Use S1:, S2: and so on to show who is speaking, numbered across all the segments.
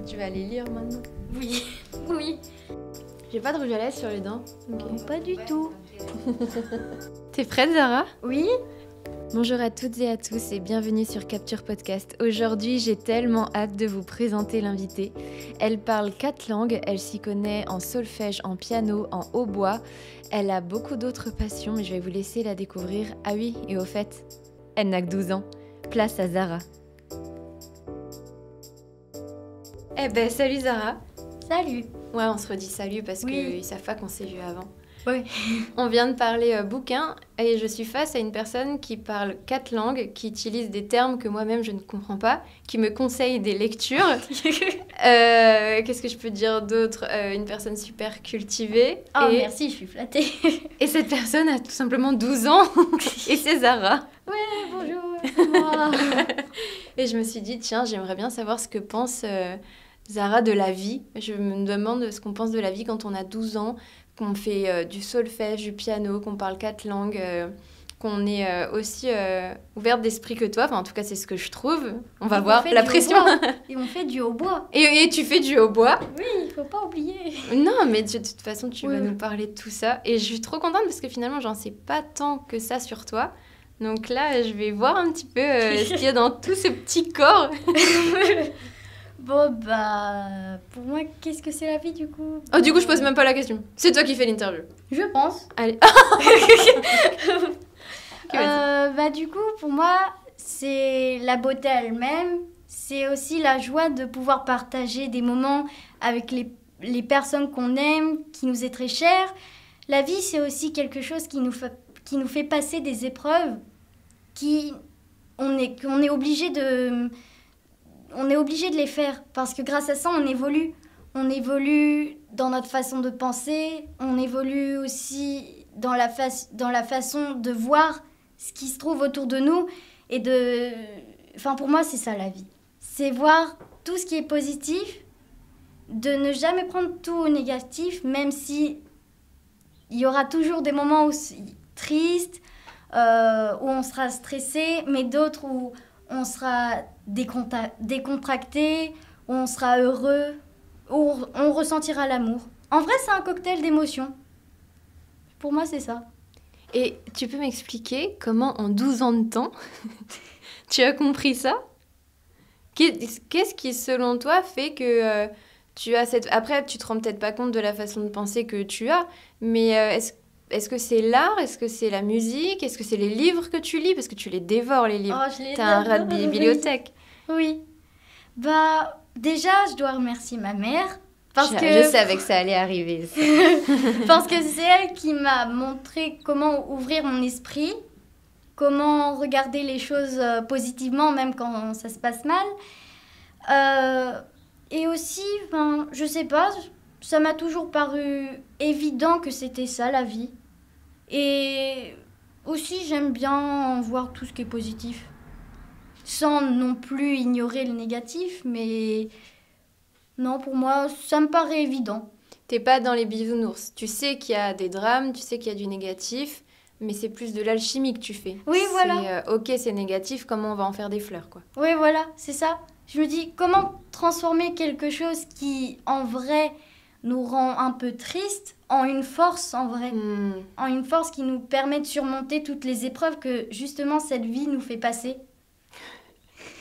S1: Tu vas les lire maintenant?
S2: Oui, oui.
S1: J'ai pas de rouge à lèvres sur les dents.
S2: Okay. Pas du tout.
S1: T'es prête, Zara?
S2: Oui.
S1: Bonjour à toutes et à tous et bienvenue sur Capture Podcast. Aujourd'hui, j'ai tellement hâte de vous présenter l'invitée. Elle parle 4 langues, elle s'y connaît en solfège, en piano, en hautbois. Elle a beaucoup d'autres passions, mais je vais vous laisser la découvrir. Ah oui, et au fait, elle n'a que 12 ans. Place à Zara. Eh ben, salut Zara.
S2: Salut.
S1: Ouais, on se redit salut parce
S2: Oui.
S1: qu'ils savent pas qu'on s'est vu avant.
S2: Oui.
S1: On vient de parler bouquin et je suis face à une personne qui parle 4 langues, qui utilise des termes que moi-même je ne comprends pas, qui me conseille des lectures. Qu'est-ce que je peux dire d'autre? Une personne super cultivée.
S2: Oh, merci, je suis flattée.
S1: Et cette personne a tout simplement 12 ans et c'est Zara.
S2: Ouais, bonjour, c'est moi.
S1: Et je me suis dit, tiens, j'aimerais bien savoir ce que pense Zara de la vie. Je me demande ce qu'on pense de la vie quand on a 12 ans, qu'on fait du solfège, du piano, qu'on parle 4 langues, qu'on est aussi ouverte d'esprit que toi. Enfin, en tout cas, c'est ce que je trouve. On va voir la pression.
S2: Et on fait du hautbois.
S1: Et tu fais du hautbois.
S2: Oui, il faut pas oublier.
S1: Non, mais de toute façon, tu
S2: Oui.
S1: vas nous parler de tout ça. Et je suis trop contente parce que finalement, j'en sais pas tant que ça sur toi. Donc là, je vais voir un petit peu ce qu'il y a dans tout ce petit corps.
S2: Bon, bah, pour moi, qu'est-ce que c'est la vie, du coup?
S1: Oh, du coup, je pose même pas la question. C'est toi qui fais l'interview.
S2: Je pense.
S1: Allez.
S2: Bah, du coup, pour moi, c'est la beauté elle-même. C'est aussi la joie de pouvoir partager des moments avec les personnes qu'on aime, qui nous est très chère. La vie, c'est aussi quelque chose qui nous fait passer des épreuves qu'on est obligé de les faire parce que grâce à ça, on évolue. On évolue dans notre façon de penser, on évolue aussi dans la façon de voir ce qui se trouve autour de nous et Enfin, pour moi, c'est ça la vie. C'est voir tout ce qui est positif, de ne jamais prendre tout au négatif, même si il y aura toujours des moments tristes, où on sera stressé, mais d'autres où on sera décontracté, où on sera heureux, où on ressentira l'amour. En vrai, c'est un cocktail d'émotions. Pour moi, c'est ça.
S1: Et tu peux m'expliquer comment, en 12 ans de temps, tu as compris ça? Qu'est-ce qui, selon toi, fait que tu as cette... Après, tu te rends peut-être pas compte de la façon de penser que tu as, mais est-ce que c'est l'art? Est-ce que c'est la musique? Est-ce que c'est les livres que tu lis? Parce que tu les dévores, les livres.
S2: Oh, je les
S1: T'as un rat de
S2: adore,
S1: bibliothèque.
S2: Oui. Bah, déjà, je dois remercier ma mère.
S1: Je savais que ça allait arriver. Ça.
S2: Parce que c'est elle qui m'a montré comment ouvrir mon esprit, comment regarder les choses positivement, même quand ça se passe mal. Et aussi, je sais pas, ça m'a toujours paru évident que c'était ça la vie. Et aussi, j'aime bien voir tout ce qui est positif, sans non plus ignorer le négatif, mais non, pour moi, ça me paraît évident.
S1: T'es pas dans les bisounours. Tu sais qu'il y a des drames, tu sais qu'il y a du négatif, mais c'est plus de l'alchimie que tu fais.
S2: Oui, voilà.
S1: Ok, c'est négatif, comment on va en faire des fleurs, quoi.
S2: Oui, voilà, c'est ça. Je me dis, comment transformer quelque chose qui, en vrai, nous rend un peu triste en une force, en vrai. En une force qui nous permet de surmonter toutes les épreuves que, justement, cette vie nous fait passer.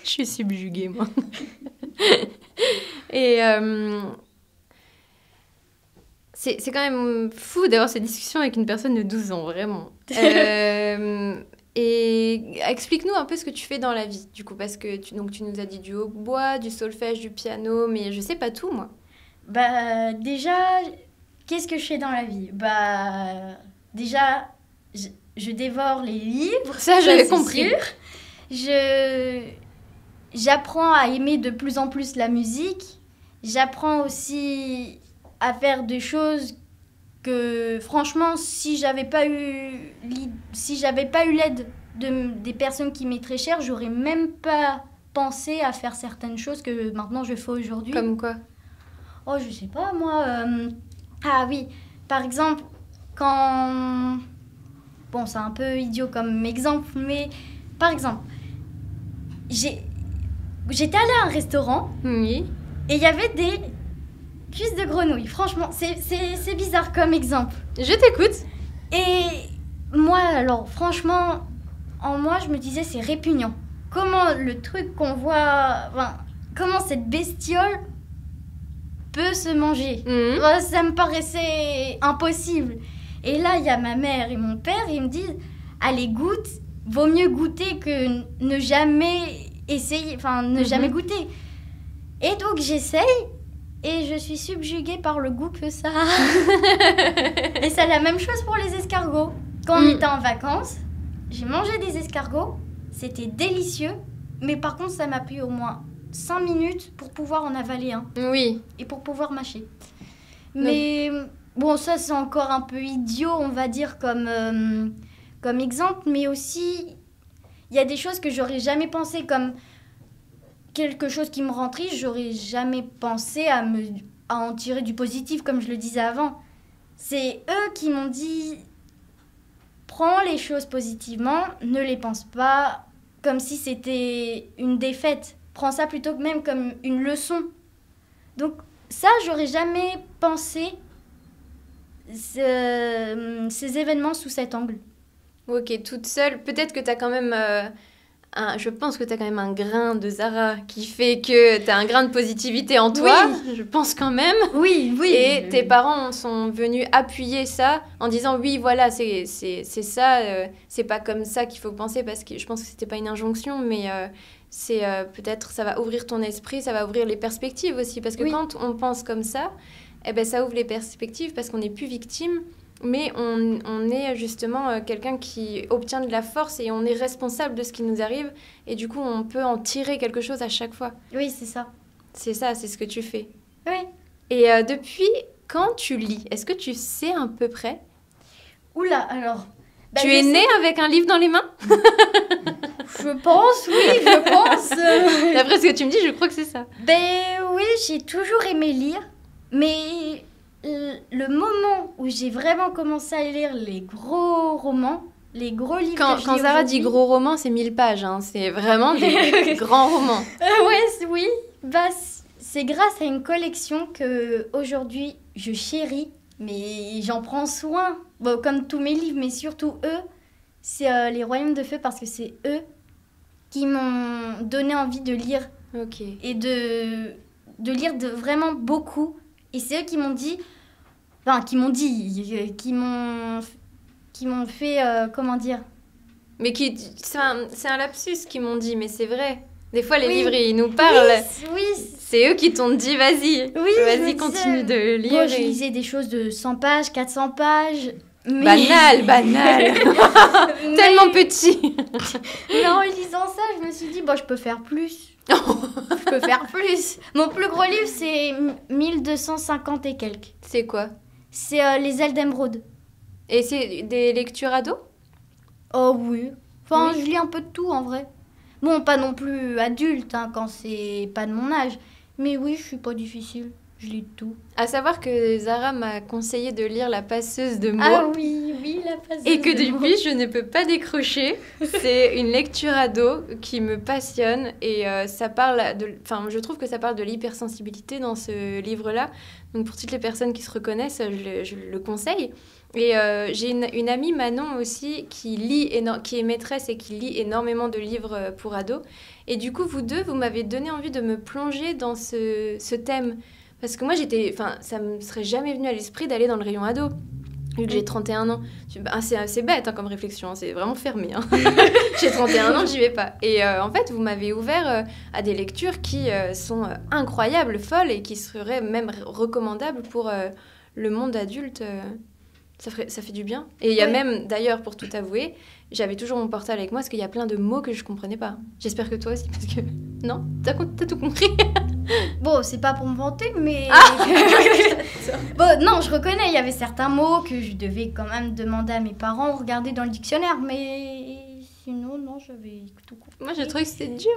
S1: Je suis subjuguée, moi. Et c'est quand même fou d'avoir cette discussion avec une personne de 12 ans, vraiment. Et explique-nous un peu ce que tu fais dans la vie, du coup, parce que tu nous as dit du hautbois, du solfège, du piano, mais je sais pas tout, moi.
S2: Bah, déjà, qu'est-ce que je fais dans la vie? Bah, déjà, je dévore les livres.
S1: Ça, j'avais compris.
S2: J'apprends à aimer de plus en plus la musique. J'apprends aussi à faire des choses que, franchement, si j'avais pas eu l'aide des personnes qui m'est très chères, j'aurais même pas pensé à faire certaines choses que maintenant je fais aujourd'hui.
S1: Comme quoi?
S2: Oh, je sais pas, moi. Ah oui, par exemple, quand... Bon, c'est un peu idiot comme exemple, mais par exemple, j'étais allée à un restaurant
S1: Oui.
S2: Et il y avait des cuisses de grenouille. Franchement, c'est bizarre comme exemple.
S1: Je t'écoute.
S2: Et moi, alors, franchement, en moi, je me disais, c'est répugnant. Comment le truc qu'on voit... Enfin, comment cette bestiole peut se manger.
S1: Mhm.
S2: Ça me paraissait impossible. Et là, il y a ma mère et mon père, ils me disent, allez, goûte. Vaut mieux goûter que ne jamais essayer, enfin, ne jamais goûter. Et donc, j'essaye. Et je suis subjuguée par le goût que ça a. Et c'est la même chose pour les escargots. Quand on était en vacances, j'ai mangé des escargots. C'était délicieux. Mais par contre, ça m'a pris au moins 5 minutes pour pouvoir en avaler un.
S1: Oui.
S2: Et pour pouvoir mâcher. Mais bon, ça c'est encore un peu idiot, on va dire, comme exemple. Mais aussi, il y a des choses que j'aurais jamais pensé comme... quelque chose qui me rend triste, j'aurais jamais pensé à en tirer du positif, comme je le disais avant. C'est eux qui m'ont dit, prends les choses positivement, ne les pense pas comme si c'était une défaite. Prends ça plutôt que même comme une leçon. Donc ça, j'aurais jamais pensé ces événements sous cet angle.
S1: Ok, toute seule. Peut-être que t'as quand même... je pense que tu as quand même un grain de Zara qui fait que tu as un grain de positivité en toi, je pense quand même.
S2: Oui.
S1: Et tes parents sont venus appuyer ça en disant oui, voilà, c'est ça, c'est pas comme ça qu'il faut penser, parce que je pense que c'était pas une injonction, mais c'est peut-être ça va ouvrir ton esprit, ça va ouvrir les perspectives aussi, parce que quand on pense comme ça, eh ben, ça ouvre les perspectives parce qu'on n'est plus victime. Mais on est justement quelqu'un qui obtient de la force et on est responsable de ce qui nous arrive. Et du coup, on peut en tirer quelque chose à chaque fois.
S2: Oui, c'est ça.
S1: C'est ça, c'est ce que tu fais.
S2: Oui.
S1: Et depuis quand tu lis, est-ce que tu sais à peu près?
S2: Oula, alors...
S1: tu es née avec un livre dans les mains?
S2: Je pense, oui, je pense.
S1: D'après ce que tu me dis, je crois que c'est ça.
S2: Ben oui, j'ai toujours aimé lire. Mais... le moment où j'ai vraiment commencé à lire les gros romans, les gros livres
S1: quand Zara dit gros romans, c'est 1000 pages, hein. C'est vraiment des grands romans.
S2: Oui, bah, c'est grâce à une collection que aujourd'hui je chéris, mais j'en prends soin. Bon, comme tous mes livres, mais surtout eux, c'est Les Royaumes de Feu, parce que c'est eux qui m'ont donné envie de lire.
S1: Ok.
S2: Et de lire vraiment beaucoup. Et c'est eux qui m'ont dit, qui m'ont fait, comment dire.
S1: Mais c'est un lapsus qu'ils m'ont dit, mais c'est vrai. Des fois, les livres, ils nous parlent.
S2: Oui.
S1: C'est eux qui t'ont dit, vas-y, vas-y, continue de lire.
S2: Moi, je lisais des choses de 100 pages, 400 pages. Mais...
S1: Banal. Tellement petit.
S2: Mais en lisant ça, je me suis dit, je peux faire plus. Je peux faire plus. Mon plus gros livre, c'est 1250 et quelques.
S1: C'est quoi?
S2: C'est Les Ailes d'Émeraude.
S1: Et c'est des lectures ados?
S2: Oh oui. Enfin, je lis un peu de tout en vrai. Bon, pas non plus adulte, hein, quand c'est pas de mon âge. Mais oui, je suis pas difficile. Je lis de tout.
S1: À savoir que Zara m'a conseillé de lire La Passeuse de mots.
S2: Ah oui, La Passeuse de mots.
S1: Et que depuis, je ne peux pas décrocher. C'est une lecture ado qui me passionne. Et ça parle je trouve que ça parle de l'hypersensibilité dans ce livre-là. Donc pour toutes les personnes qui se reconnaissent, je le conseille. Et j'ai une amie, Manon aussi, qui est maîtresse et qui lit énormément de livres pour ados. Et du coup, vous deux, vous m'avez donné envie de me plonger dans ce thème. Parce que moi, ça me serait jamais venu à l'esprit d'aller dans le rayon ado, vu que j'ai 31 ans. C'est bête comme réflexion, c'est vraiment fermé. Hein. J'ai 31 ans, j'y vais pas. Et en fait, vous m'avez ouvert à des lectures qui sont incroyables, folles, et qui seraient même recommandables pour le monde adulte. Ça fait du bien. Et il y a même, d'ailleurs, pour tout avouer, j'avais toujours mon portable avec moi parce qu'il y a plein de mots que je comprenais pas. J'espère que toi aussi, parce que... Non? T'as tout compris?
S2: Bon, c'est pas pour me vanter, mais... Bon, non, je reconnais, il y avait certains mots que je devais quand même demander à mes parents, regarder dans le dictionnaire, mais... Sinon, non, j'avais tout compris.
S1: Moi, j'ai trouvé que c'était dur.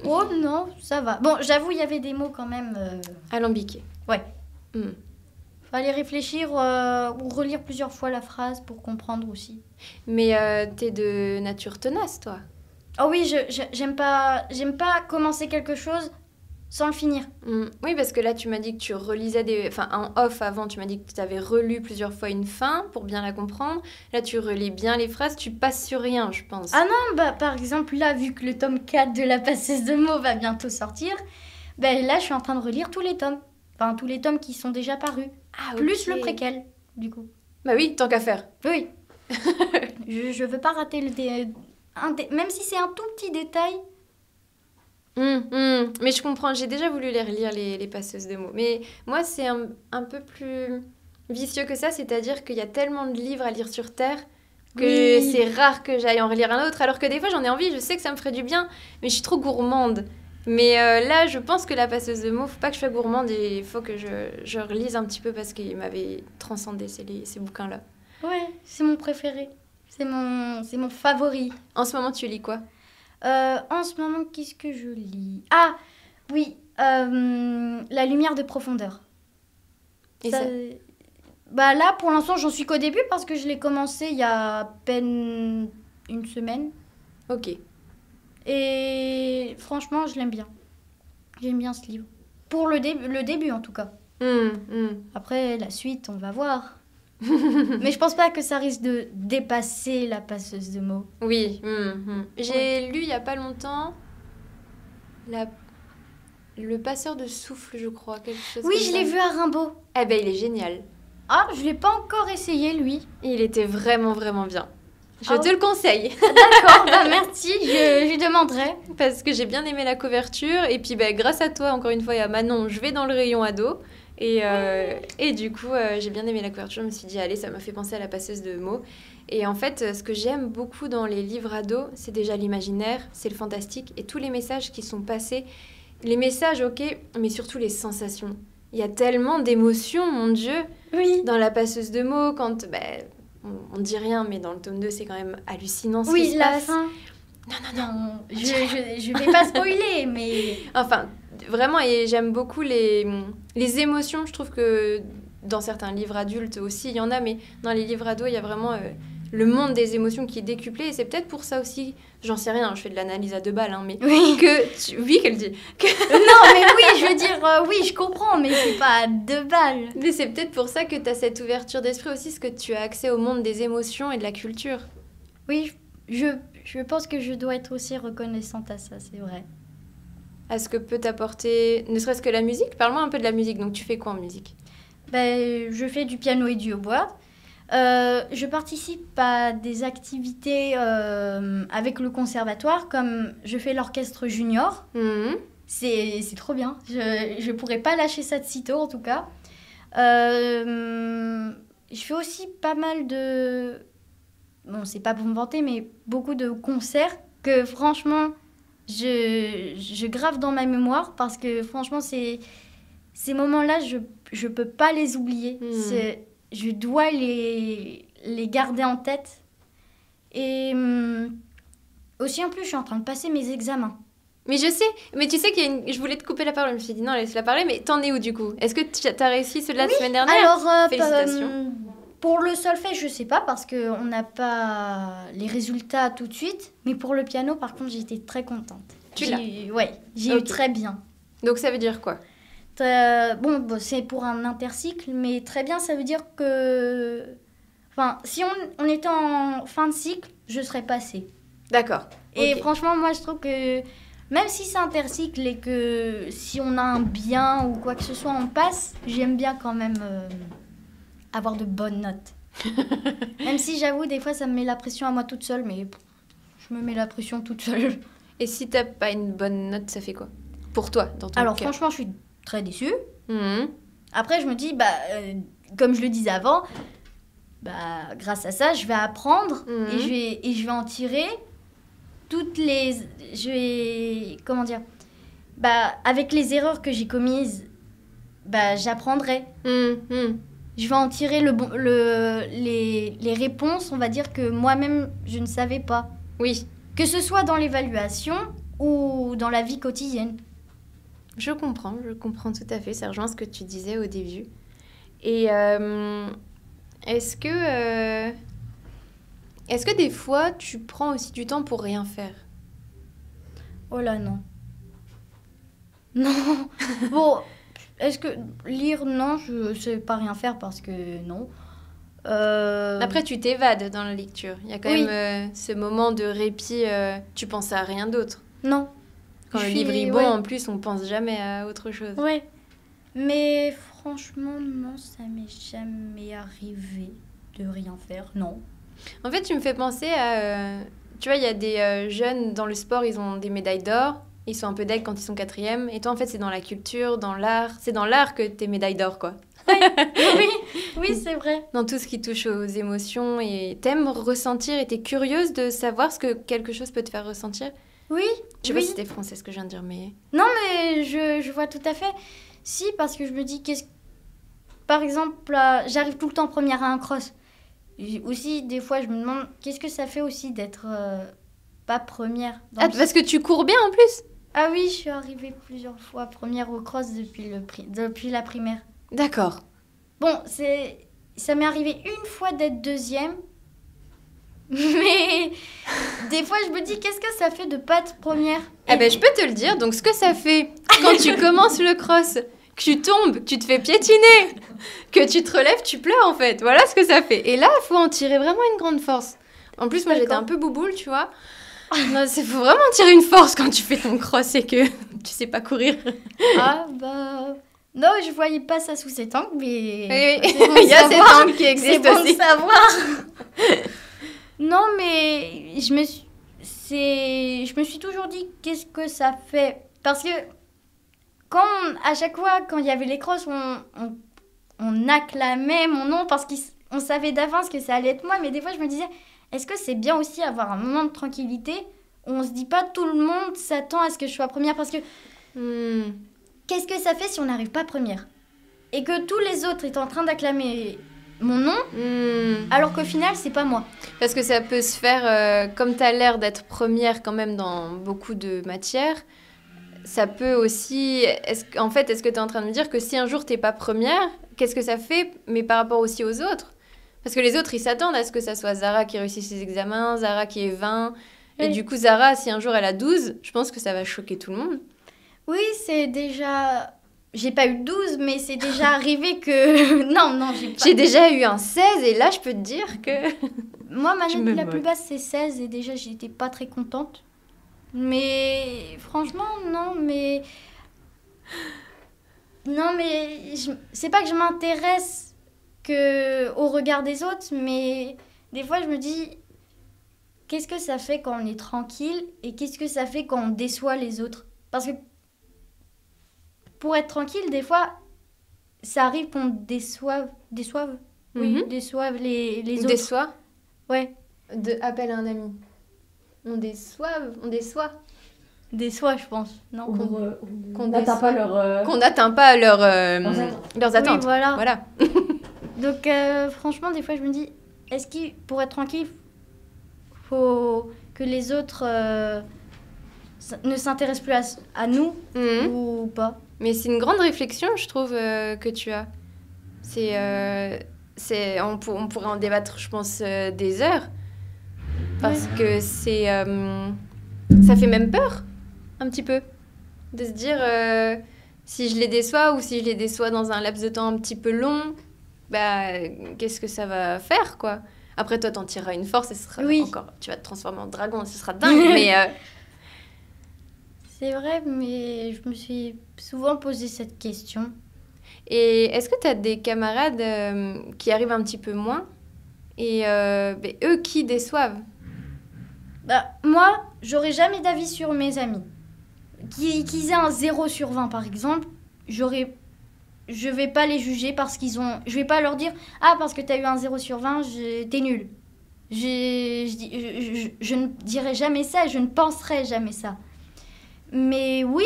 S2: Oh non, ça va. Bon, j'avoue, il y avait des mots quand même...
S1: Alambiqués.
S2: Ouais. Fallait réfléchir ou relire plusieurs fois la phrase pour comprendre aussi.
S1: Mais t'es de nature tenace, toi.
S2: Oh oui, j'aime pas commencer quelque chose sans le finir.
S1: Oui, parce que là, tu m'as dit que tu relisais des... Enfin, en off, avant, tu m'as dit que tu avais relu plusieurs fois une fin pour bien la comprendre. Là, tu relis bien les phrases, tu passes sur rien, je pense.
S2: Ah non, bah par exemple, là, vu que le tome 4 de La passeuse de mots va bientôt sortir, ben là, je suis en train de relire tous les tomes. Enfin, tous les tomes qui sont déjà parus.
S1: Ah,
S2: Plus
S1: ok.
S2: le préquel, du coup.
S1: Bah oui, tant qu'à faire.
S2: Oui. je veux pas rater même si c'est un tout petit détail.
S1: Mais je comprends, j'ai déjà voulu les relire, les passeuses de mots. Mais moi, c'est un peu plus vicieux que ça, c'est-à-dire qu'il y a tellement de livres à lire sur Terre que
S2: Oui.
S1: c'est rare que j'aille en relire un autre, alors que des fois j'en ai envie, je sais que ça me ferait du bien, mais je suis trop gourmande. Mais là, je pense que la passeuse de mots, faut pas que je sois gourmande et il faut que je relise un petit peu parce qu'il m'avait transcendé ces bouquins-là.
S2: Ouais, c'est mon préféré. C'est mon favori.
S1: En ce moment, tu lis quoi?
S2: En ce moment, qu'est-ce que je lis? Ah, oui, La lumière de profondeur.
S1: Et
S2: Ça-
S1: ça-
S2: Bah là, pour l'instant, j'en suis qu'au début parce que je l'ai commencé il y a à peine une semaine.
S1: Ok.
S2: Et franchement, je l'aime bien. J'aime bien ce livre. Pour le début, en tout cas. Après, la suite, on va voir. Mais je pense pas que ça risque de dépasser La passeuse de mots.
S1: Oui. J'ai lu il y a pas longtemps la... Le passeur de souffle, je crois, quelque chose
S2: Oui,
S1: comme
S2: je
S1: ça.
S2: l'ai vu à Rimbaud.
S1: Eh ben, il est génial.
S2: Ah, je l'ai pas encore essayé, lui.
S1: Il était vraiment, vraiment bien. Je
S2: Ah
S1: te le conseille.
S2: D'accord, bah merci, je lui demanderai.
S1: Parce que j'ai bien aimé la couverture. Et puis, bah, grâce à toi, encore une fois, et à Manon, je vais dans le rayon ado. Et du coup, j'ai bien aimé la couverture. Je me suis dit, allez, ça m'a fait penser à la passeuse de mots. Et en fait, ce que j'aime beaucoup dans les livres ados, c'est déjà l'imaginaire, c'est le fantastique et tous les messages qui sont passés. Les messages, ok, mais surtout les sensations. Il y a tellement d'émotions, mon Dieu,
S2: Oui.
S1: dans la passeuse de mots, quand... on dit rien, mais dans le tome 2, c'est quand même hallucinant ce qui
S2: Oui,
S1: se
S2: la
S1: passe.
S2: fin.
S1: Non.
S2: Je vais pas spoiler, mais...
S1: Enfin, vraiment, et j'aime beaucoup les émotions. Je trouve que dans certains livres adultes aussi, il y en a, mais dans les livres ados, il y a vraiment le monde des émotions qui est décuplé. Et c'est peut-être pour ça aussi, j'en sais rien, je fais de l'analyse à 2 balles, hein, mais
S2: Oui.
S1: oui, qu'elle dit.
S2: Non, mais oui, je veux dire, oui, je comprends, mais c'est pas à 2 balles.
S1: Mais c'est peut-être pour ça que tu as cette ouverture d'esprit aussi, parce que tu as accès au monde des émotions et de la culture.
S2: Oui, je pense que je dois être aussi reconnaissante à ça, c'est vrai.
S1: À ce que peut t'apporter, ne serait-ce que la musique. Parle-moi un peu de la musique. Donc, tu fais quoi en musique?
S2: Ben, je fais du piano et du hautbois. Je participe à des activités avec le conservatoire, comme je fais l'orchestre junior. C'est trop bien. Je pourrais pas lâcher ça de sitôt, en tout cas. Je fais aussi pas mal de... Bon, c'est pas pour me vanter, mais beaucoup de concerts que, franchement, je grave dans ma mémoire parce que, franchement, ces moments-là, je peux pas les oublier. Je dois les garder en tête. Et aussi, en plus, je suis en train de passer mes examens.
S1: Mais je sais, mais tu sais je voulais te couper la parole, je me suis dit non, laisse-la parler, mais t'en es où du coup? Est-ce que tu as réussi ceux-là la semaine dernière?
S2: Alors,
S1: Félicitations.
S2: Pour le solfège, je sais pas parce qu'on n'a pas les résultats tout de suite. Mais pour le piano, par contre, j'étais très contente.
S1: Tu l'as?
S2: Ouais, j'ai eu très bien.
S1: Donc ça veut dire quoi?
S2: Bon, c'est pour un intercycle, mais très bien, ça veut dire que... Enfin, si on était en fin de cycle, je serais passée.
S1: D'accord.
S2: Et
S1: Ok.
S2: franchement, moi, je trouve que même si c'est intercycle et que si on a un bien ou quoi que ce soit, on passe, j'aime bien quand même avoir de bonnes notes. Même si j'avoue, des fois, ça me met la pression à moi toute seule, mais je me mets la pression toute seule.
S1: Et si t'as pas une bonne note, ça fait quoi? Pour toi, dans ton
S2: Alors
S1: cas.
S2: franchement, je suis très déçue.
S1: Mhm.
S2: Après, je me dis, comme je le disais avant, grâce à ça, je vais apprendre et je vais en tirer toutes les... Comment dire? Avec les erreurs que j'ai commises, j'apprendrai. Je vais en tirer les réponses, on va dire, que moi-même, je ne savais pas.
S1: Oui,
S2: Que ce soit dans l'évaluation ou dans la vie quotidienne.
S1: je comprends tout à fait. Ça rejoint ce que tu disais au début. Et est-ce que des fois, tu prends aussi du temps pour rien faire?
S2: Oh là, non. Non. Bon, est-ce que lire, non, je sais pas rien faire parce que non.
S1: Après, tu t'évades dans la lecture. Il y a quand
S2: Oui.
S1: même ce moment de répit, tu penses à rien d'autre.
S2: Non.
S1: Quand
S2: Je
S1: le
S2: suis-
S1: livre est bon,
S2: ouais.
S1: en plus, on pense jamais à autre chose.
S2: Ouais. Mais franchement, non, ça m'est jamais arrivé de rien faire. Non.
S1: En fait, tu me fais penser à... tu vois, il y a des jeunes dans le sport, ils ont des médailles d'or. Ils sont un peu deg quand ils sont quatrième. Et toi, en fait, c'est dans la culture, dans l'art. C'est dans l'art que t'es médaille d'or, quoi.
S2: Oui, oui, c'est vrai.
S1: Dans tout ce qui touche aux émotions. Et t'aimes ressentir et t'es curieuse de savoir ce que quelque chose peut te faire ressentir.
S2: Oui,
S1: Je sais
S2: oui.
S1: pas si c'était français ce que je viens de dire, mais...
S2: Non, mais je vois tout à fait. Si, parce que je me dis, par exemple, j'arrive tout le temps première à un cross. Aussi, des fois, je me demande, qu'est-ce que ça fait aussi d'être pas première dans
S1: Ah,
S2: le-
S1: parce que tu cours bien, en plus.
S2: Ah oui, je suis arrivée plusieurs fois première au cross depuis la primaire.
S1: D'accord.
S2: Bon, ça m'est arrivé une fois d'être deuxième. Mais des fois, je me dis, qu'est-ce que ça fait de pas être première?
S1: Ah ben, je peux te le dire. Donc, ce que ça fait quand tu commences le cross, que tu tombes, tu te fais piétiner, que tu te relèves, tu pleures, en fait. Voilà ce que ça fait. Et là, il faut en tirer vraiment une grande force. En plus, moi, j'étais
S2: D'accord.
S1: un peu bouboule, tu vois. Non, il faut vraiment tirer une force quand tu fais ton cross et que tu sais pas courir.
S2: Ah bah... Non, je voyais pas ça sous cet angle, mais...
S1: Oui, oui.
S2: c'est bon
S1: Il
S2: de
S1: y a cet
S2: savoir.
S1: angle qui
S2: C'est
S1: existe
S2: bon de
S1: aussi.
S2: savoir. Non, mais je me suis toujours dit qu'est-ce que ça fait. Parce que à chaque fois, quand il y avait les crosses, on acclamait mon nom parce qu'on savait d'avance que ça allait être moi. Mais des fois, je me disais, est-ce que c'est bien aussi avoir un moment de tranquillité où on se dit pas tout le monde s'attend à ce que je sois première? Parce que qu'est-ce que ça fait si on n'arrive pas première? Et que tous les autres étaient en train d'acclamer mon nom, alors qu'au final, c'est pas moi.
S1: Parce que ça peut se faire, comme tu as l'air d'être première quand même dans beaucoup de matières, ça peut aussi... est-ce que tu es en train de me dire que si un jour tu n'es pas première, qu'est-ce que ça fait, mais par rapport aussi aux autres? Parce que les autres, ils s'attendent à ce que ça soit Zara qui réussit ses examens, Zara qui est 20. Et
S2: Oui.
S1: du coup, Zara, si un jour elle a 12, je pense que ça va choquer tout le monde.
S2: Oui, c'est déjà... J'ai pas eu 12, mais c'est déjà arrivé que... Non, j'ai pas...
S1: J'ai déjà eu un 16 et là, je peux te dire que...
S2: Moi, ma
S1: Je
S2: note
S1: me
S2: la
S1: moque.
S2: plus basse, c'est 16 et déjà, j'étais pas très contente. Mais franchement, non, mais... Non, mais c'est pas que je m'intéresse au regard des autres, mais des fois, je me dis... Qu'est-ce que ça fait quand on est tranquille et qu'est-ce que ça fait quand on déçoit les autres? Parce que pour être tranquille, des fois, ça arrive qu'on déçoive. Déçoive? Oui,
S1: Mhm.
S2: déçoive les
S1: On
S2: autres.
S1: déçoit.
S2: Ouais,
S1: Appelle un ami. On déçoit.
S2: déçoit, je pense. Non?
S1: qu'on
S3: n'atteint pas leur...
S1: Qu'on n'atteint pas leurs
S2: Oui,
S1: attentes.
S2: voilà.
S1: Voilà.
S2: Donc, franchement, des fois, je me dis, est-ce qu'il, pour être tranquille, faut que les autres ne s'intéressent plus à nous
S1: Mhm.
S2: ou pas?
S1: Mais c'est une grande réflexion, je trouve, que tu as. On pourrait en débattre, je pense, des heures. Parce que ça fait même peur, un petit peu, de se dire si je les déçois ou si je les déçois dans un laps de temps un petit peu long, bah, qu'est-ce que ça va faire, quoi? Après, toi, t'en tireras une force et ce sera
S2: Oui.
S1: encore... Tu vas te transformer en dragon, ce sera dingue, mais...
S2: C'est vrai, mais je me suis souvent posé cette question.
S1: Et est-ce que tu as des camarades qui arrivent un petit peu moins et ben, eux qui déçoivent?
S2: Bah, moi, j'aurais jamais d'avis sur mes amis. Qu'ils aient un 0 sur 20, par exemple, je vais pas les juger parce qu'ils ont... Je vais pas leur dire, ah, parce que t'as eu un 0 sur 20, t'es nul. Je ne dirai jamais ça, je ne penserai jamais ça. Mais oui,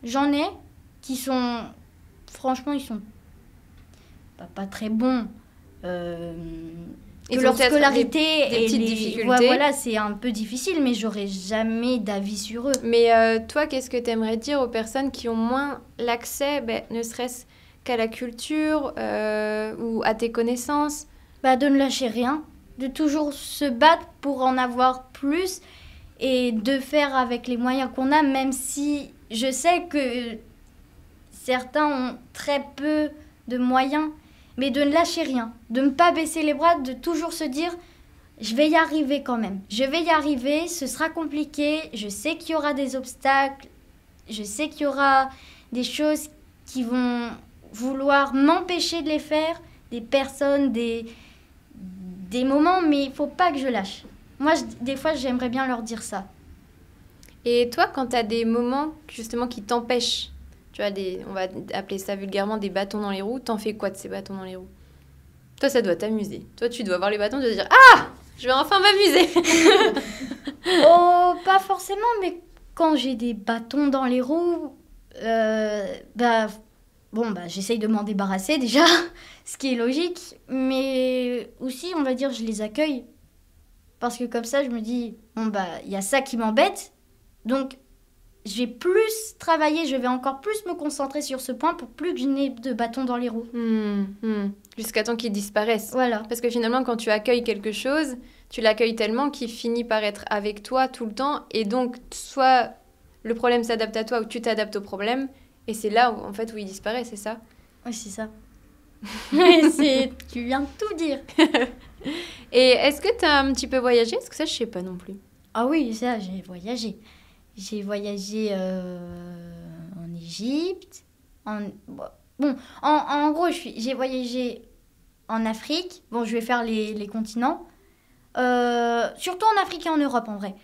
S2: j'en ai qui sont... Franchement, ils sont pas très bons.
S1: Ils
S2: Que
S1: ont
S2: leur
S1: peut-être
S2: scolarité
S1: des
S2: et
S1: petites
S2: les...
S1: difficultés.
S2: Ouais, voilà, c'est un peu difficile, mais j'aurais jamais d'avis sur eux.
S1: Mais toi, qu'est-ce que tu aimerais dire aux personnes qui ont moins l'accès, ben, ne serait-ce qu'à la culture ou à tes connaissances?
S2: Bah, de ne lâcher rien, de toujours se battre pour en avoir plus et de faire avec les moyens qu'on a, même si je sais que certains ont très peu de moyens, mais de ne lâcher rien, de ne pas baisser les bras, de toujours se dire je vais y arriver quand même. Je vais y arriver, ce sera compliqué, je sais qu'il y aura des obstacles, je sais qu'il y aura des choses qui vont vouloir m'empêcher de les faire, des personnes, des moments, mais il faut pas que je lâche. Moi, des fois, j'aimerais bien leur dire ça.
S1: Et toi, quand tu as des moments justement qui t'empêchent, tu as on va appeler ça vulgairement des bâtons dans les roues, t'en fais quoi de ces bâtons dans les roues? Toi, ça doit t'amuser. Toi, tu dois voir les bâtons, tu dois dire ah, je vais enfin m'amuser.
S2: Oh, pas forcément, mais quand j'ai des bâtons dans les roues, j'essaye de m'en débarrasser déjà, ce qui est logique, mais aussi, on va dire, je les accueille. Parce que comme ça, je me dis, il y a ça qui m'embête, donc je vais plus travailler, je vais encore plus me concentrer sur ce point pour plus que je n'ai de bâtons dans les roues.
S1: Jusqu'à temps qu'ils disparaissent.
S2: Voilà.
S1: Parce que finalement, quand tu accueilles quelque chose, tu l'accueilles tellement qu'il finit par être avec toi tout le temps, et donc soit le problème s'adapte à toi ou tu t'adaptes au problème, et c'est là où, en fait, où il disparaît, c'est ça?
S2: Oui, c'est ça. Tu viens de tout dire.
S1: Et est-ce que tu as un petit peu voyagé? Parce que ça, je sais pas non plus.
S2: Ah oui, ça, j'ai voyagé. J'ai voyagé en Égypte. En gros, j'ai voyagé en Afrique. Bon, je vais faire les continents. Surtout en Afrique et en Europe, en vrai.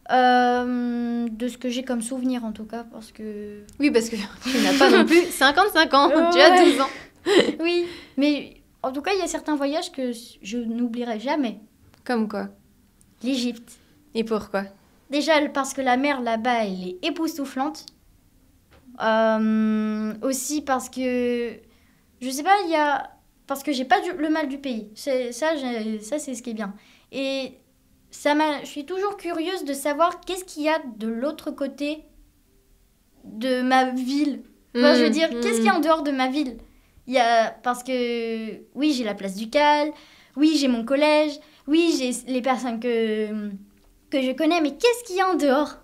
S2: De ce que j'ai comme souvenir, en tout cas, parce que...
S1: Oui, parce que tu n'as pas non plus 55 ans, tu as 12 ans.
S2: Oui, mais en tout cas, il y a certains voyages que je n'oublierai jamais.
S1: Comme quoi?
S2: L'Égypte.
S1: Et pourquoi?
S2: Déjà, parce que la mer là-bas, elle est époustouflante. Aussi parce que... Je sais pas, parce que j'ai pas le mal du pays. Ça, c'est ce qui est bien. Et je suis toujours curieuse de savoir qu'est-ce qu'il y a de l'autre côté de ma ville. Enfin, je veux dire, qu'est-ce qu'il y a en dehors de ma ville? Parce que, oui, j'ai la place Ducal, oui, j'ai mon collège, oui, j'ai les personnes que je connais, mais qu'est-ce qu'il y a en dehors?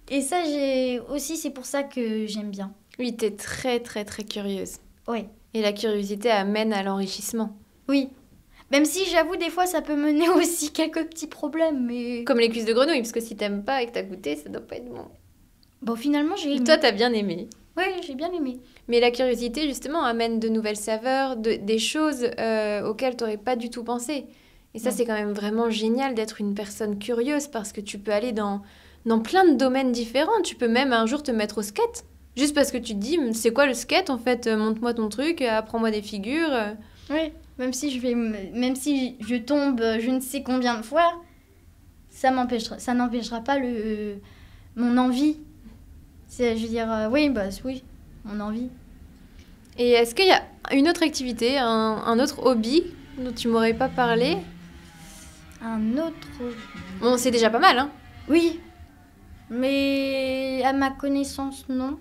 S2: Et ça, c'est pour ça que j'aime bien.
S1: Oui, t'es très, très, très curieuse.
S2: Oui.
S1: Et la curiosité amène à l'enrichissement.
S2: Oui. Même si, j'avoue, des fois, ça peut mener aussi quelques petits problèmes, mais...
S1: Comme les cuisses de grenouille, parce que si t'aimes pas et que t'as goûté, ça doit pas être bon.
S2: Bon, finalement, j'ai aimé.
S1: Toi, t'as bien aimé.
S2: Oui, j'ai bien aimé.
S1: Mais la curiosité, justement, amène de nouvelles saveurs, des choses auxquelles t'aurais pas du tout pensé. Et ça, c'est quand même vraiment génial d'être une personne curieuse, parce que tu peux aller dans plein de domaines différents. Tu peux même un jour te mettre au skate. Juste parce que tu te dis, c'est quoi le skate, en fait? Montre-moi ton truc, apprends-moi des figures.
S2: Oui, même si je tombe je ne sais combien de fois, ça n'empêchera pas mon envie. Je veux dire, oui, mon envie.
S1: Et est-ce qu'il y a une autre activité, un autre hobby dont tu m'aurais pas parlé?
S2: Un autre hobby?
S1: Bon, c'est déjà pas mal, hein?
S2: Oui, mais à ma connaissance, non.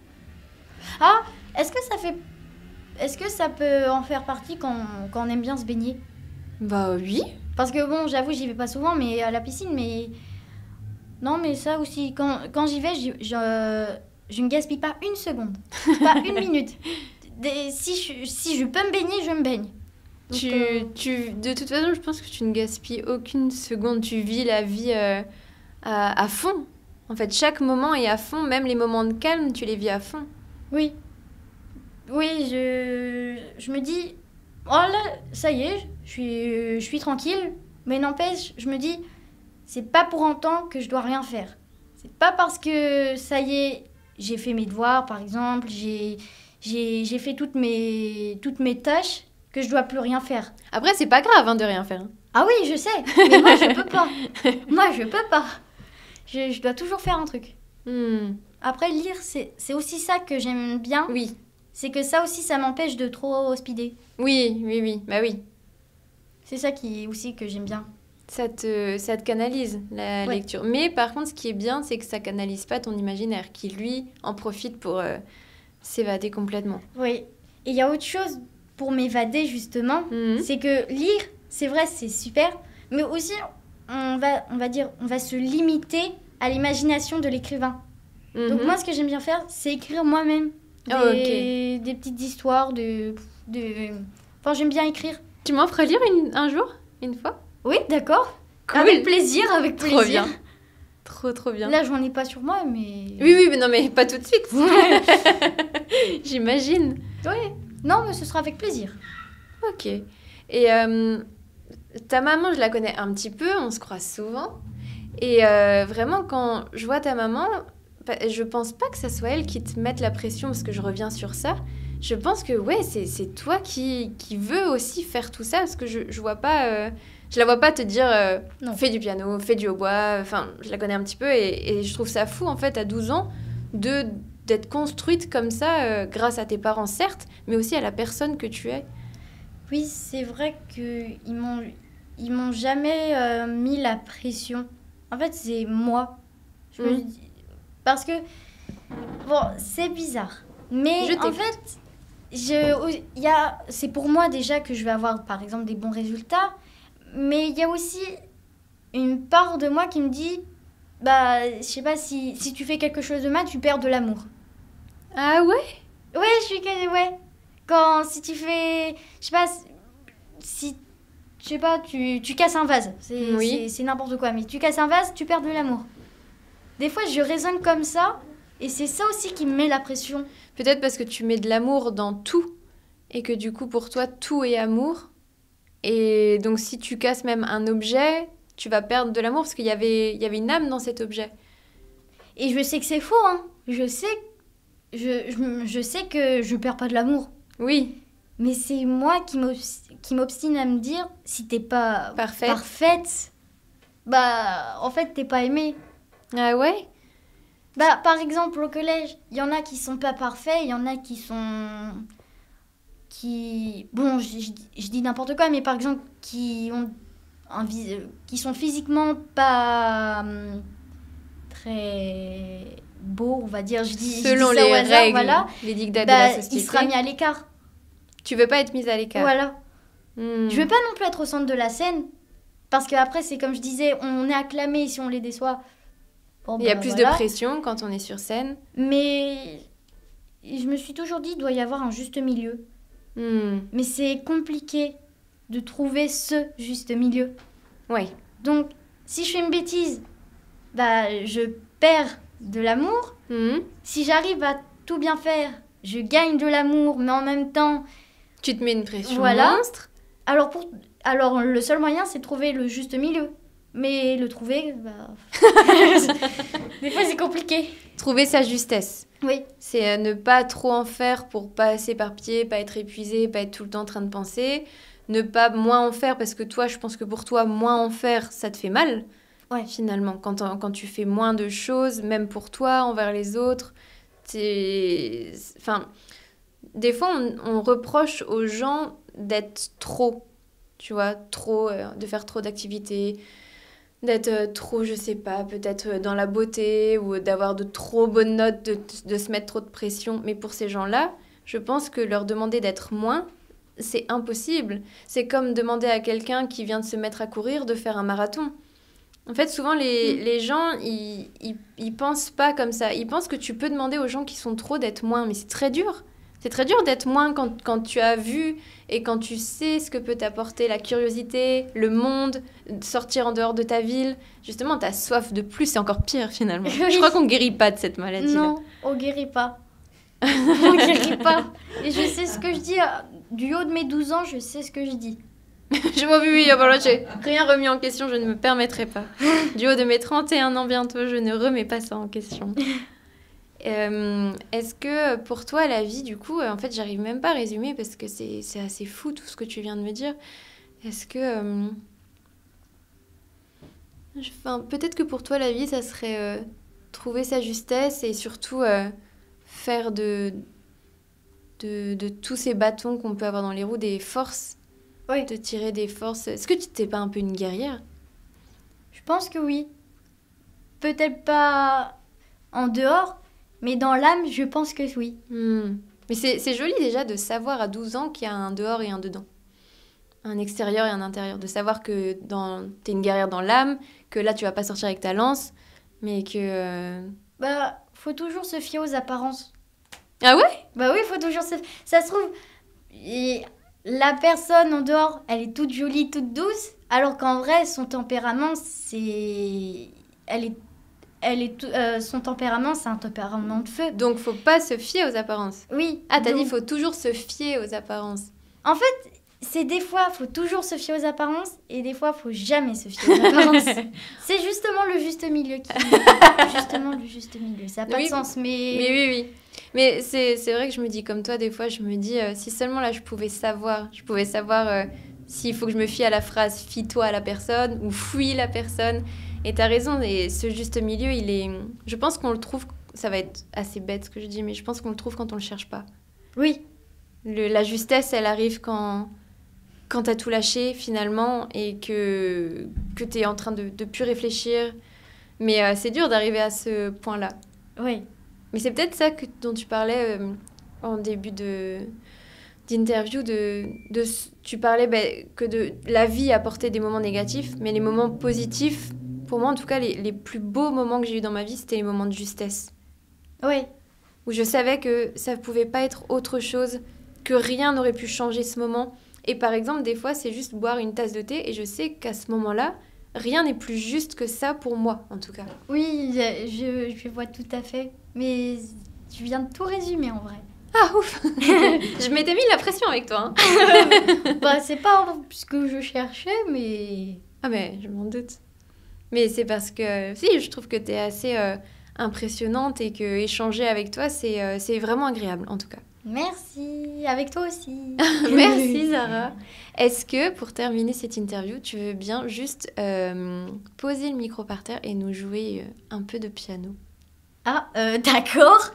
S2: Ah, est-ce que ça peut en faire partie quand on aime bien se baigner?
S1: Bah oui.
S2: Parce que bon, j'avoue, j'y vais pas souvent, mais à la piscine, mais... Non, mais ça aussi, quand j'y vais, je ne gaspille pas une seconde, pas une minute. Si je peux me baigner, je me baigne. Donc,
S1: de toute façon, je pense que tu ne gaspilles aucune seconde. Tu vis la vie à fond. En fait, chaque moment est à fond. Même les moments de calme, tu les vis à fond.
S2: Oui. Oui, je me dis... Oh là, ça y est, je suis tranquille. Mais n'empêche, je me dis... C'est pas pour autant que je dois rien faire. C'est pas parce que, ça y est, j'ai fait mes devoirs, par exemple, j'ai fait toutes mes tâches, que je dois plus rien faire.
S1: Après, c'est pas grave de rien faire.
S2: Ah oui, je sais, mais moi, je peux pas. Moi, je peux pas. Je dois toujours faire un truc. Après, lire, c'est aussi ça que j'aime bien.
S1: Oui.
S2: C'est que ça aussi, ça m'empêche de trop speeder.
S1: Oui. Bah oui.
S2: C'est ça aussi que j'aime bien.
S1: Ça te canalise, la lecture. Mais par contre, ce qui est bien, c'est que ça canalise pas ton imaginaire, qui, lui, en profite pour s'évader complètement.
S2: Oui. Et il y a autre chose pour m'évader, justement. C'est que lire, c'est vrai, c'est super. Mais aussi, on va se limiter à l'imagination de l'écrivain. Donc moi, ce que j'aime bien faire, c'est écrire moi-même des petites histoires Enfin, j'aime bien écrire.
S1: Tu m'en feras lire un jour, une fois?
S2: Oui, d'accord.
S1: Cool.
S2: Avec plaisir, avec plaisir.
S1: Trop bien. Trop bien.
S2: Là, j'en ai pas sur moi, mais...
S1: Oui, mais non, mais pas tout de suite. J'imagine.
S2: Oui. Non, mais ce sera avec plaisir.
S1: Ok. Et ta maman, je la connais un petit peu, on se croise souvent. Et vraiment, quand je vois ta maman, je pense pas que ça soit elle qui te mette la pression, parce que je reviens sur ça. Je pense que ouais, c'est toi qui veux aussi faire tout ça, parce que je vois pas... je la vois pas te dire fais du piano, fais du hautbois. Enfin, je la connais un petit peu et je trouve ça fou, en fait, à 12 ans, d'être construite comme ça, grâce à tes parents, certes, mais aussi à la personne que tu es.
S2: Oui, c'est vrai qu'ils m'ont jamais mis la pression. En fait, c'est moi. Je me dis... Parce que, bon, c'est bizarre. Mais en fait, c'est pour moi déjà que je vais avoir, par exemple, des bons résultats. Mais il y a aussi une part de moi qui me dit, bah, je sais pas, si tu fais quelque chose de mal, tu perds de l'amour.
S1: Ah ouais?
S2: Ouais, ouais. Si tu fais, je sais pas, si, je sais pas, tu casses un vase, c'est n'importe quoi, mais tu casses un vase, tu perds de l'amour. Des fois, je raisonne comme ça, et c'est ça aussi qui me met la pression.
S1: Peut-être parce que tu mets de l'amour dans tout, et que du coup, pour toi, tout est amour. Et donc, si tu casses même un objet, tu vas perdre de l'amour, parce qu'il y avait une âme dans cet objet.
S2: Et je sais que c'est faux, hein. Je sais que je perds pas de l'amour.
S1: Oui.
S2: Mais c'est moi qui m'obstine à me dire, si t'es pas parfaite, bah, en fait, t'es pas aimée.
S1: Ah ouais?
S2: Bah, par exemple, au collège, il y en a qui sont pas parfaits, il y en a qui sont... Bon, je dis n'importe quoi, mais par exemple, qui sont physiquement pas très beaux, on va dire.
S1: Selon les règles, voilà, les dictats de la société.
S2: Il sera mis à l'écart.
S1: Tu veux pas être mise à l'écart?
S2: Voilà. Je veux pas non plus être au centre de la scène, parce qu'après, c'est comme je disais, on est acclamé si on les déçoit.
S1: Bon, il y a plus de pression quand on est sur scène.
S2: Mais je me suis toujours dit, il doit y avoir un juste milieu. Mais c'est compliqué de trouver ce juste milieu.
S1: Ouais.
S2: Donc, si je fais une bêtise, bah, je perds de l'amour. Si j'arrive à tout bien faire, je gagne de l'amour, mais en même temps...
S1: Tu te mets une pression monstre.
S2: Alors, le seul moyen, c'est de trouver le juste milieu. Mais le trouver, bah... des fois, c'est compliqué.
S1: Trouver sa justesse.
S2: Oui.
S1: C'est ne pas trop en faire pour pas s'éparpiller, pas être épuisé, pas être tout le temps en train de penser. Ne pas moins en faire parce que toi, je pense que pour toi, moins en faire, ça te fait mal.
S2: Ouais.
S1: Finalement, quand tu fais moins de choses, même pour toi, envers les autres, enfin, des fois, on reproche aux gens d'être trop, tu vois, trop, de faire trop d'activités, d'être trop, je sais pas, peut-être dans la beauté ou d'avoir de trop bonnes notes, de se mettre trop de pression. Mais pour ces gens-là, je pense que leur demander d'être moins, c'est impossible. C'est comme demander à quelqu'un qui vient de se mettre à courir de faire un marathon. En fait, souvent, les gens, ils pensent pas comme ça. Ils pensent que tu peux demander aux gens qui sont trop d'être moins, mais c'est très dur. C'est très dur d'être moins quand tu as vu et quand tu sais ce que peut t'apporter la curiosité, le monde, sortir en dehors de ta ville. Justement, t'as soif de plus, c'est encore pire finalement. Oui. Je crois qu'on guérit pas de cette maladie-là.
S2: Non, on guérit pas. On guérit pas. Et je sais ce que je dis. Du haut de mes 12 ans, je sais ce que je dis.
S1: Je vois, oui, voilà, j'ai rien remis en question, je ne me permettrai pas. Du haut de mes 31 ans bientôt, je ne remets pas ça en question. Est-ce que pour toi, la vie, du coup, en fait, j'arrive même pas à résumer parce que c'est assez fou tout ce que tu viens de me dire. Est-ce que... peut-être que pour toi, la vie, ça serait trouver sa justesse et surtout faire de tous ces bâtons qu'on peut avoir dans les roues des forces.
S2: Oui.
S1: De tirer des forces. Est-ce que tu n'es pas un peu une guerrière?
S2: Je pense que oui. Peut-être pas en dehors, mais dans l'âme, je pense que oui.
S1: Mais c'est joli déjà de savoir à 12 ans qu'il y a un dehors et un dedans. Un extérieur et un intérieur. De savoir que t'es une guerrière dans l'âme, que là tu vas pas sortir avec ta lance, mais que
S2: Bah, faut toujours se fier aux apparences.
S1: Ah ouais?
S2: Bah oui, faut toujours se... Ça se trouve, et la personne en dehors, elle est toute jolie, toute douce, alors qu'en vrai, son tempérament, c'est... son tempérament, c'est un tempérament de feu.
S1: Donc faut pas se fier aux apparences.
S2: Oui.
S1: Ah, t'as dit
S2: donc-
S1: faut toujours se fier aux apparences.
S2: En fait, c'est des fois, faut toujours se fier aux apparences, et des fois, faut jamais se fier aux apparences. C'est justement le juste milieu qui... justement le juste milieu. Ça n'a pas
S1: Oui.
S2: de sens, mais...
S1: Mais oui. Mais c'est vrai que je me dis comme toi, des fois, je me dis, si seulement là je pouvais savoir s'il faut que je me fie à la phrase fie-toi à la personne ou fuis la personne. Et t'as raison, et ce juste milieu, je pense qu'on le trouve, ça va être assez bête ce que je dis, mais je pense qu'on le trouve quand on le cherche pas.
S2: Oui.
S1: La justesse, elle arrive quand t'as tout lâché finalement et que t'es en train de plus réfléchir. Mais c'est dur d'arriver à ce point-là.
S2: Oui.
S1: Mais c'est peut-être ça dont tu parlais en début d'interview. Tu parlais que la vie apportait des moments négatifs, mais les moments positifs, pour moi en tout cas, les plus beaux moments que j'ai eu dans ma vie, c'était les moments de justesse.
S2: Oui.
S1: Où je savais que ça ne pouvait pas être autre chose, que rien n'aurait pu changer ce moment. Et par exemple, des fois, c'est juste boire une tasse de thé et je sais qu'à ce moment-là, rien n'est plus juste que ça pour moi, en tout cas.
S2: Oui, je vois tout à fait. Mais tu viens de tout résumer en vrai.
S1: Ah ouf Je m'étais mis la pression avec toi. Hein.
S2: Bah, c'est pas ce que je cherchais, mais...
S1: Ah mais je m'en doute. Mais c'est parce que, si, je trouve que tu es assez impressionnante et que échanger avec toi, c'est vraiment agréable, en tout cas.
S2: Merci, avec toi aussi.
S1: Merci Zara. Est-ce que, pour terminer cette interview, tu veux bien juste poser le micro par terre et nous jouer un peu de piano?
S2: Ah, d'accord.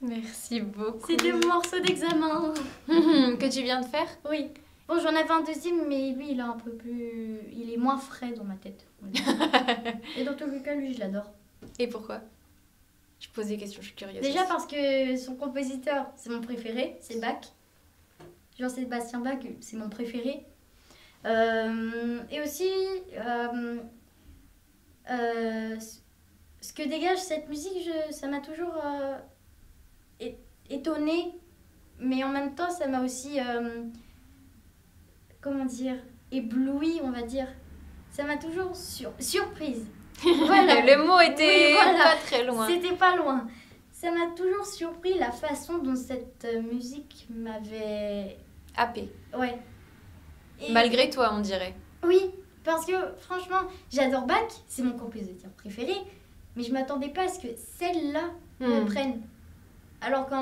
S1: Merci beaucoup.
S2: C'est le morceau d'examen.
S1: Que tu viens de faire?
S2: Oui. Bon, j'en avais un deuxième, mais lui, il est un peu plus... Il est moins frais dans ma tête. Et dans tous les cas, lui, je l'adore.
S1: Et pourquoi? Je pose des questions, je suis curieuse.
S2: Déjà parce que son compositeur, c'est mon préféré, c'est Bach. Jean-Sébastien Bach, c'est mon préféré. Et aussi, ce que dégage cette musique, ça m'a toujours étonnée. Mais en même temps, ça m'a aussi, comment dire, éblouie, on va dire. Ça m'a toujours surprise. Voilà.
S1: Le mot était
S2: Oui, voilà.
S1: pas très loin.
S2: C'était pas loin. Ça m'a toujours surpris la façon dont cette musique m'avait...
S1: Happé.
S2: Ouais. Et-
S1: Malgré toi, on dirait.
S2: Oui, parce que franchement, j'adore Bach, c'est mon compositeur préféré, mais je m'attendais pas à ce que celle-là me prenne. Alors que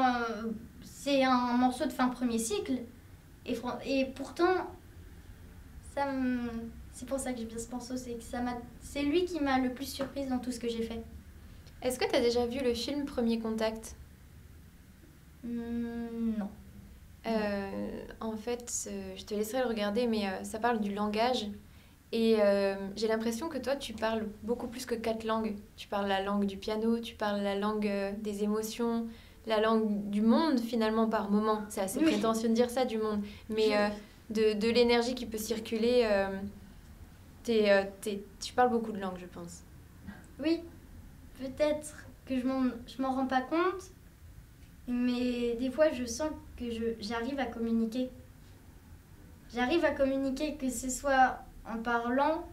S2: c'est un morceau de fin premier cycle, et pourtant, c'est pour ça que j'aime bien ce morceau, c'est lui qui m'a le plus surprise dans tout ce que j'ai fait.
S1: Est-ce que tu as déjà vu le film Premier Contact?
S2: Non.
S1: En fait, je te laisserai le regarder, mais ça parle du langage. Et j'ai l'impression que toi, tu parles beaucoup plus que 4 langues. Tu parles la langue du piano, tu parles la langue des émotions, la langue du monde finalement par moment. C'est assez prétentieux de dire ça, du monde. Mais de l'énergie qui peut circuler, tu parles beaucoup de langues, je pense.
S2: Oui, peut-être. que je m'en rends pas compte, mais des fois je sens que j'arrive à communiquer. J'arrive à communiquer, que ce soit en parlant,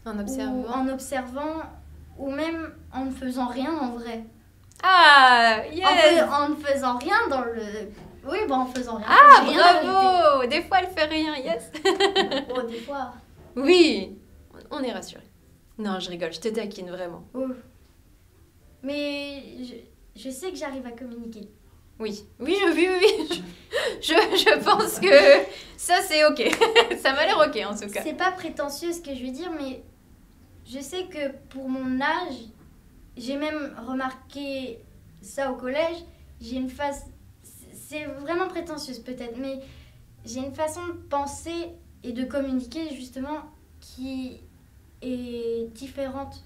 S1: En
S2: ou
S1: observant.
S2: en observant, ou même en ne faisant rien en vrai.
S1: Ah, yes!
S2: En ne faisant rien dans le... Oui, en faisant rien.
S1: Ah,
S2: J'ai rien
S1: bravo! Des fois, elle fait rien, yes!
S2: arrêté. Oh, des fois.
S1: Oui, on est rassurés. Non, je rigole, je te taquine vraiment.
S2: Oh. Mais je sais que j'arrive à communiquer.
S1: Oui, oui. Je pense que ça, c'est ok. Ça m'a l'air ok, en tout cas.
S2: C'est pas prétentieux ce que je veux dire, mais je sais que pour mon âge, j'ai même remarqué ça au collège, j'ai une face... C'est vraiment prétentieuse peut-être, mais j'ai une façon de penser et de communiquer justement qui est différente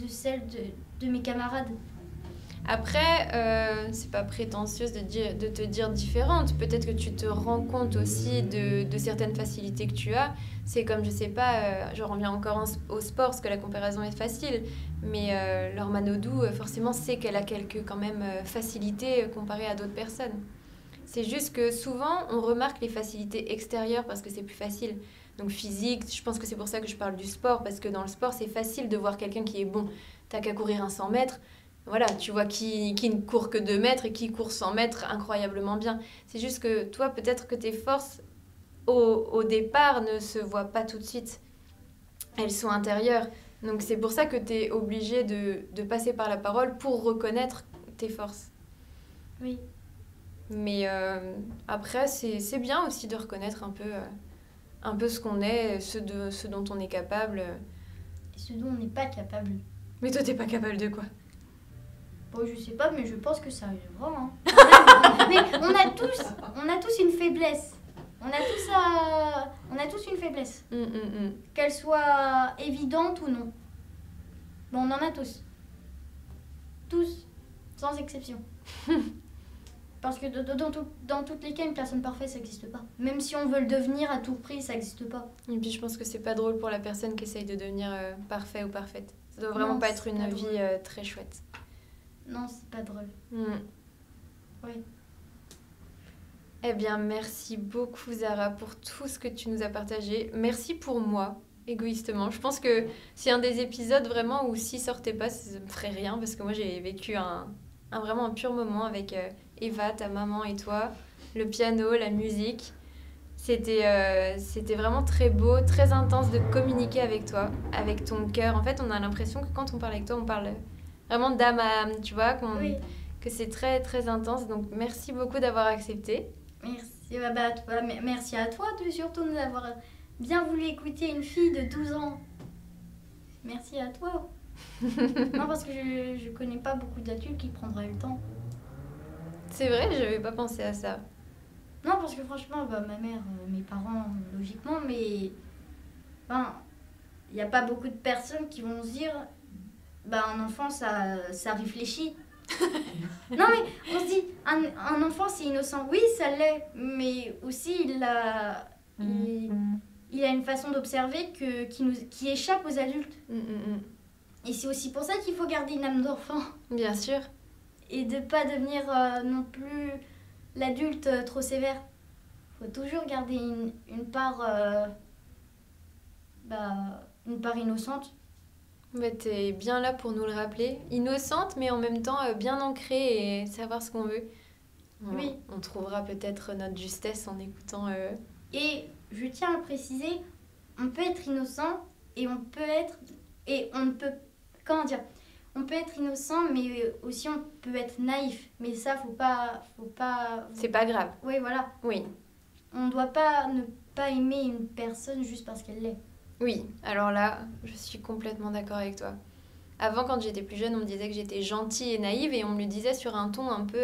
S2: de celle de mes camarades.
S1: Après, c'est pas prétentieuse de te dire différente. Peut-être que tu te rends compte aussi de certaines facilités que tu as. C'est comme, je sais pas, je reviens encore au sport parce que la comparaison est facile. Mais Laure Manodou, forcément, sait qu'elle a quelques quand même facilités comparées à d'autres personnes. C'est juste que souvent, on remarque les facilités extérieures parce que c'est plus facile. Donc physique, je pense que c'est pour ça que je parle du sport. Parce que dans le sport, c'est facile de voir quelqu'un qui est bon. T'as qu'à courir un 100 mètres. Voilà, tu vois qui ne court que 2 mètres et qui court 100 mètres incroyablement bien. C'est juste que toi, peut-être que tes forces, au départ, ne se voient pas tout de suite. Elles sont intérieures. Donc c'est pour ça que tu es obligé de passer par la parole pour reconnaître tes forces.
S2: Oui.
S1: Mais après, c'est bien aussi de reconnaître un peu ce qu'on est, ce dont on est capable.
S2: Et ce dont on n'est pas capable.
S1: Mais toi, t'es pas capable de quoi?
S2: Bon, je sais pas, mais je pense que ça arrive vraiment. Mais on a tous une faiblesse. On a tous une faiblesse. Qu'elle soit évidente ou non. Bon, on en a tous. Tous, sans exception. Parce que dans toutes les cas, une personne parfaite, ça n'existe pas. Même si on veut le devenir à tout prix, ça n'existe pas.
S1: Et puis je pense que c'est pas drôle pour la personne qui essaye de devenir parfait ou parfaite. Ça doit vraiment pas être une vie très chouette.
S2: Non, c'est pas drôle. Oui.
S1: Eh bien, merci beaucoup Zara pour tout ce que tu nous as partagé. Merci pour moi, égoïstement. Je pense que c'est un des épisodes vraiment où s'il sortait pas, ça me ferait rien parce que moi j'ai vécu vraiment un pur moment avec Eva, ta maman et toi, le piano, la musique. C'était vraiment très beau, très intense de communiquer avec toi, avec ton cœur. En fait, on a l'impression que quand on parle avec toi, on parle vraiment d'âme à âme, tu vois,
S2: Oui.
S1: que c'est très très intense. Donc merci beaucoup d'avoir accepté.
S2: Merci, merci à toi surtout de nous avoir bien voulu écouter une fille de 12 ans. Merci à toi. Non, parce que je connais pas beaucoup d'adultes qui prendraient le temps.
S1: C'est vrai, je n'avais pas pensé à ça.
S2: Non, parce que franchement, ma mère, mes parents, logiquement, mais il n'y a pas beaucoup de personnes qui vont se dire un enfant, ça réfléchit. Non, mais on se dit, un enfant, c'est innocent. Oui, ça l'est, mais aussi, il a une façon d'observer qui échappe aux adultes. Et c'est aussi pour ça qu'il faut garder une âme d'enfant.
S1: Bien sûr.
S2: Et de ne pas devenir non plus l'adulte trop sévère. Il faut toujours garder une part innocente.
S1: Bah, t'es bien là pour nous le rappeler. Innocente, mais en même temps bien ancrée et savoir ce qu'on veut.
S2: Oui.
S1: On trouvera peut-être notre justesse en écoutant...
S2: Et je tiens à préciser, on peut être innocent et on peut être... Et on ne peut... Comment dire? On peut être innocent, mais aussi on peut être naïf. Mais ça, faut pas...
S1: C'est pas grave.
S2: Oui, voilà.
S1: Oui.
S2: On ne doit pas ne pas aimer une personne juste parce qu'elle l'est.
S1: Oui, alors là, je suis complètement d'accord avec toi. Avant, quand j'étais plus jeune, on me disait que j'étais gentille et naïve et on me le disait sur un ton un peu...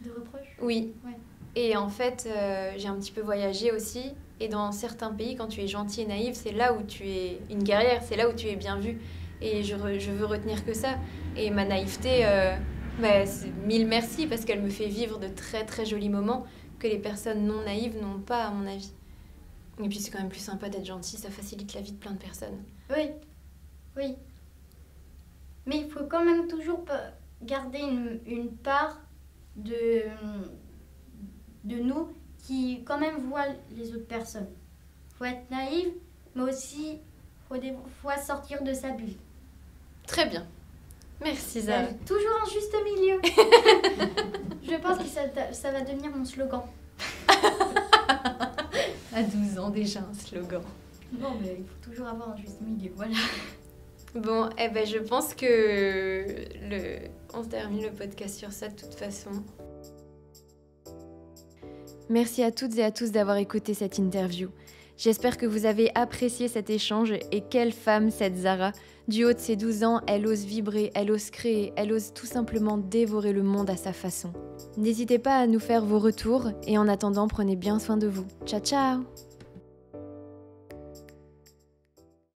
S2: De reproche?
S1: Oui.
S2: Ouais.
S1: Et en fait, j'ai un petit peu voyagé aussi. Et dans certains pays, quand tu es gentille et naïve, c'est là où tu es une guerrière, c'est là où tu es bien vue. Et je veux retenir que ça. Et ma naïveté, c'est mille merci parce qu'elle me fait vivre de très très jolis moments que les personnes non naïves n'ont pas, à mon avis. Et puis c'est quand même plus sympa d'être gentil, ça facilite la vie de plein de personnes.
S2: Oui, oui. Mais il faut quand même toujours garder une part de nous qui quand même voit les autres personnes. Faut être naïf, mais aussi faut sortir de sa bulle.
S1: Très bien. Merci Zara.
S2: Toujours un juste milieu. Je pense que ça va devenir mon slogan.
S1: À 12 ans déjà, un slogan.
S2: Non, mais il faut toujours avoir un juste milieu, voilà.
S1: Bon, je pense que on se termine le podcast sur ça de toute façon. Merci à toutes et à tous d'avoir écouté cette interview. J'espère que vous avez apprécié cet échange et quelle femme cette Zara. Du haut de ses 12 ans, elle ose vibrer, elle ose créer, elle ose tout simplement dévorer le monde à sa façon. N'hésitez pas à nous faire vos retours et en attendant, prenez bien soin de vous. Ciao ciao!